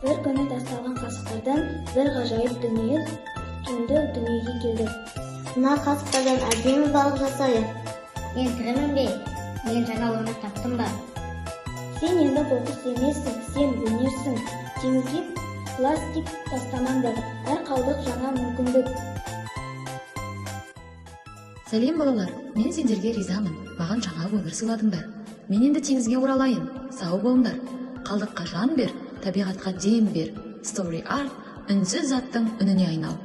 Bir күні тасталған қасықтардан бір ғажайып дүние түнді дүниеге келді. Мына қасықтардан әдемі балық жасайық. Мен тірімін бе? Мен жаңа өмір таптым ба? Сен енді қоқыс емессің, сен өнерсің. Теңізге пластик тастамаңдар, әр қалдық жаңа мүмкіндік. Сәлем балалар, мен сендерге ризамын. Маған жаңа өмір сыйладыңдар. Мен енді теңізге оралайын. Сау болыңдар. Қалдыққа жан бер, табиғатқа дем бер. Story Art үнсіз заттың үніне айнал.